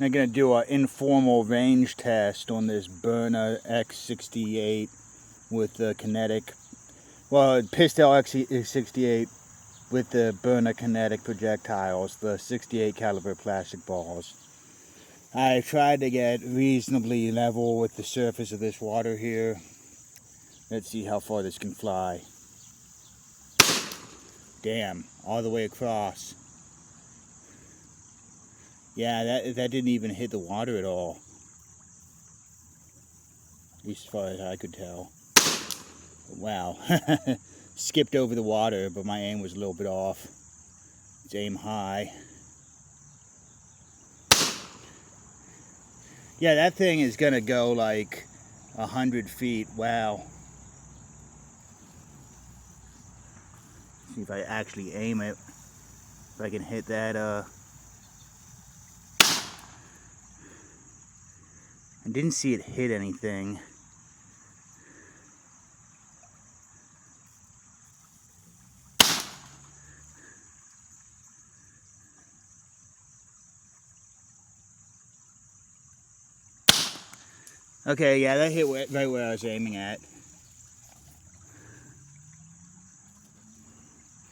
I'm going to do an informal range test on this Byrna X68 with the kinetic, Pistelle X68 with the Byrna Kinetic projectiles, the 68 caliber plastic balls. I tried to get reasonably level with the surface of this water here. Let's see how far this can fly. Damn, all the way across. Yeah, that didn't even hit the water at all. At least as far as I could tell. Wow. Skipped over the water, but my aim was a little bit off. Let's aim high. Yeah, that thing is gonna go like 100 feet. Wow. See if I actually aim it. If I can hit that, I didn't see it hit anything. Okay, yeah, that hit right where I was aiming at.